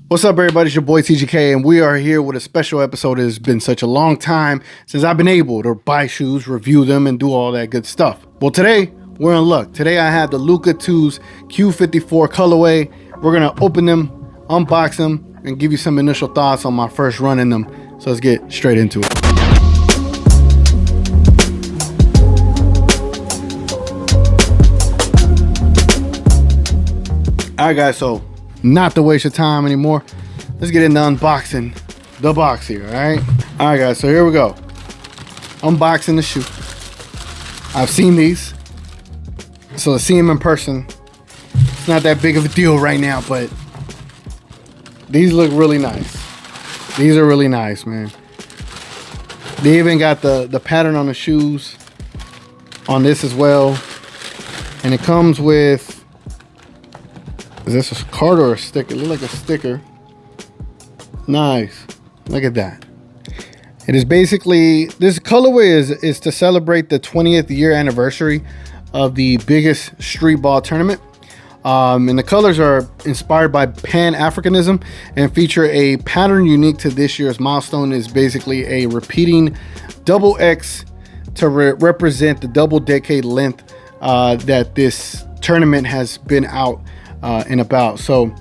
What's up, everybody? It's your boy TGK, and we are here with a special episode. It has been such a long time since I've been able to buy shoes, review them, and do all that good stuff. Well, today, we're in luck. Today, I have the Luka 2's Q54 Colorway. We're going to open them, unbox them, and give you some initial thoughts on my first run in them. So let's get straight into it. Alright, guys, so not to waste your time anymore, let's get into unboxing the box here. Alright guys, so here we go. Unboxing the shoe. I've seen these, so to see them in person, it's not that big of a deal right now, but these look really nice. These are really nice, man. They even got the pattern on the shoes on this as well, and it comes with, is this a card or a sticker? It looks like a sticker. Nice. Look at that. It is basically, this colorway is to celebrate the 20th year anniversary of the biggest street ball tournament. And the colors are inspired by Pan-Africanism and feature a pattern unique to this year's milestone. Is basically a repeating double X to represent the double decade length that this tournament has been out and about. So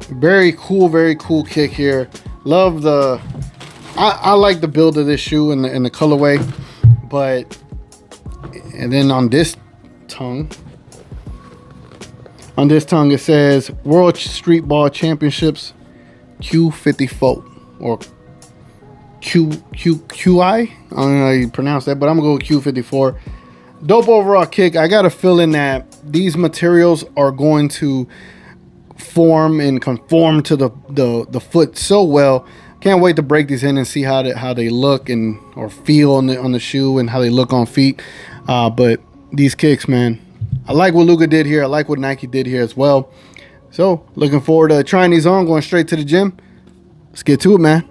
very cool kick here. Love the I like the build of this shoe and the colorway. But and then on this tongue it says World Street Ball Championships Q54 or QI. I don't know how you pronounce that, but I'm gonna go with Q54. Dope overall kick. I got a feeling that these materials are going to form and conform to the foot so well. Can't wait to break these in and see how they look and or feel on the shoe and how they look on feet. But these kicks, man, I like what Luka did here. I like what Nike did here as well. So looking forward to trying these on, going straight to the gym. Let's get to it, man.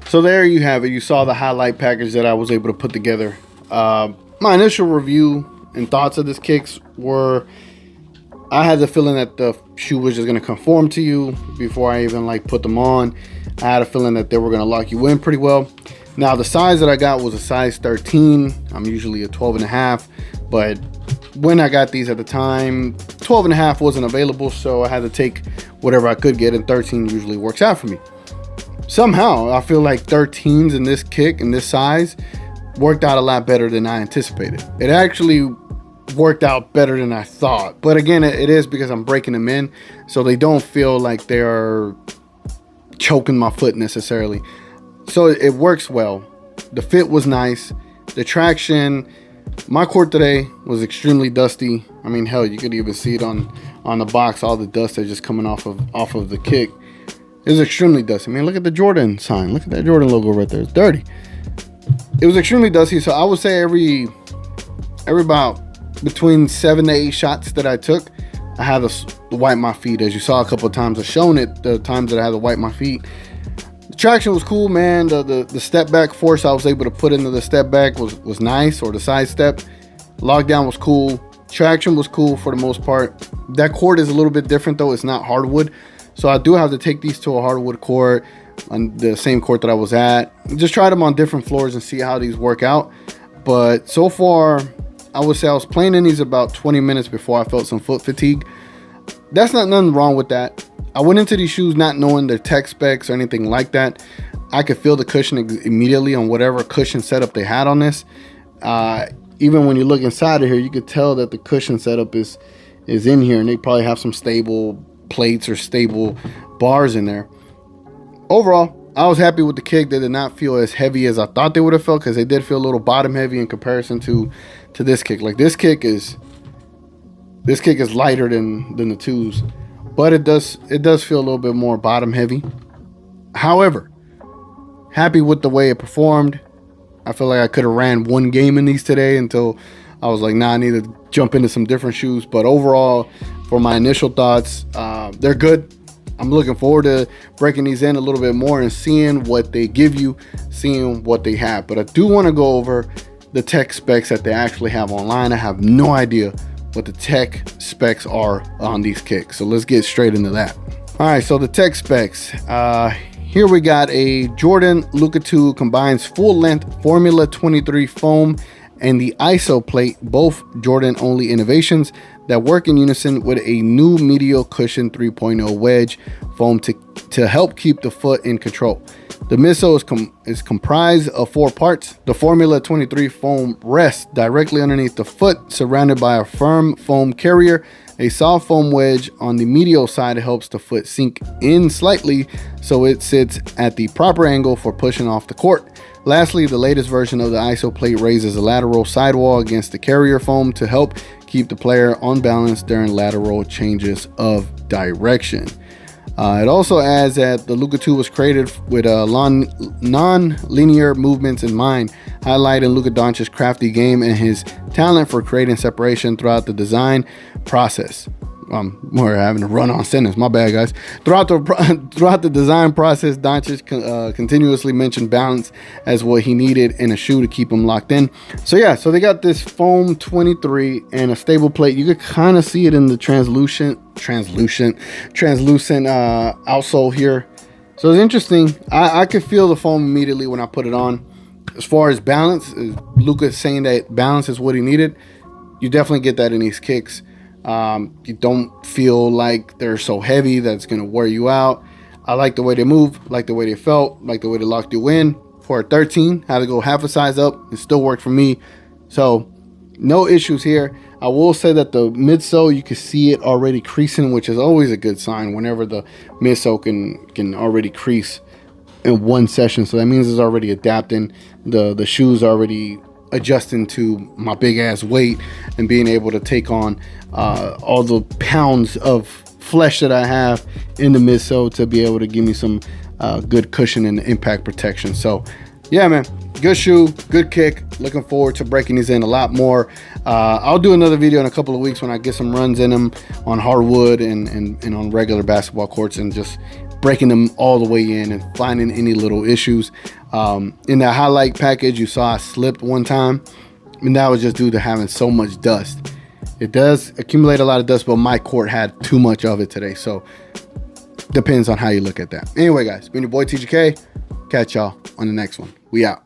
So there you have it. You saw the highlight package that I was able to put together. My initial review and thoughts of this kicks were, I had the feeling that the shoe was just going to conform to you before I even like put them on. I had a feeling that they were going to lock you in pretty well. Now the size that I got was a size 13. I'm usually a 12.5, but when I got these at the time, 12.5 wasn't available, so I had to take whatever I could get, and 13 usually works out for me. Somehow I feel like 13s in this kick and this size worked out a lot better than I anticipated. It actually worked out better than I thought, but again, it is because I'm breaking them in, so they don't feel like they're choking my foot necessarily. So it works well. The fit was nice. The traction, my court today was extremely dusty. I mean, hell, you could even see it on the box, all the dust that's just coming off of the kick. It was extremely dusty. I mean, look at the Jordan sign. Look at that Jordan logo right there. It's dirty. It was extremely dusty, so I would say every about between 7 to 8 shots that I took, I had to wipe my feet. As you saw a couple of times, I've shown it, the times that I had to wipe my feet. The traction was cool, man. The step back force I was able to put into the step back was nice, or the side step. Lockdown was cool. Traction was cool for the most part. That court is a little bit different though. It's not hardwood, so I do have to take these to a hardwood court, on the same court that I was at. Just try them on different floors and see how these work out. But so far, I would say I was playing in these about 20 minutes before I felt some foot fatigue. That's not nothing wrong with that. I went into these shoes not knowing their tech specs or anything like that. I could feel the cushion immediately on whatever cushion setup they had on this. Even when you look inside of here, you could tell that the cushion setup is in here, and they probably have some stable plates or stable bars in there. Overall, I was happy with the kick. They did not feel as heavy as I thought they would have felt, because they did feel a little bottom heavy in comparison to this kick. Like this kick is lighter than the twos, but it does feel a little bit more bottom heavy. However, happy with the way it performed. I feel like I could have ran one game in these today until I was like, nah, I need to jump into some different shoes. But overall, for my initial thoughts, they're good. I'm looking forward to breaking these in a little bit more and seeing what they give you, seeing what they have. But I do want to go over the tech specs that they actually have online. I have no idea what the tech specs are on these kicks, so let's get straight into that. All right, so the tech specs. Here we got a Jordan Luka 2 combines full length Formula 23 foam and the ISO plate, both Jordan only innovations that work in unison with a new medial cushion 3.0 wedge foam to help keep the foot in control. The midsole is comprised of 4 parts. The Formula 23 foam rests directly underneath the foot, surrounded by a firm foam carrier. A soft foam wedge on the medial side helps the foot sink in slightly so it sits at the proper angle for pushing off the court. Lastly, the latest version of the ISO plate raises a lateral sidewall against the carrier foam to help keep the player on balance during lateral changes of direction. It also adds that the Luka 2 was created with non-linear movements in mind, highlighting Luka Doncic's crafty game and his talent for creating separation throughout the design process. We're having a run-on sentence. My bad, guys. Throughout the design process, Doncic continuously mentioned balance as what he needed in a shoe to keep him locked in. So yeah, so they got this foam 23 and a stable plate. You could kind of see it in the translucent outsole here. So it's interesting. I could feel the foam immediately when I put it on. As far as balance, Luka saying that balance is what he needed. You definitely get that in these kicks. You don't feel like they're so heavy that it's going to wear you out. I like the way they move, like the way they felt, like the way they locked you in. For a 13, had to go half a size up. It still worked for me. So no issues here. I will say that the midsole, you can see it already creasing, which is always a good sign whenever the midsole can already crease in one session. So that means it's already adapting. The shoe's already adjusting to my big ass weight and being able to take on all the pounds of flesh that I have in the midsole to be able to give me some good cushion and impact protection. So yeah, man, good shoe, good kick. Looking forward to breaking these in a lot more. I'll do another video in a couple of weeks when I get some runs in them on hardwood and on regular basketball courts, and just breaking them all the way in and finding any little issues. In that highlight package, you saw I slipped one time, and that was just due to having so much dust. It does accumulate a lot of dust, but my court had too much of it today. So Depends on how you look at that. Anyway, guys, been your boy TGK. Catch y'all on the next one. We out.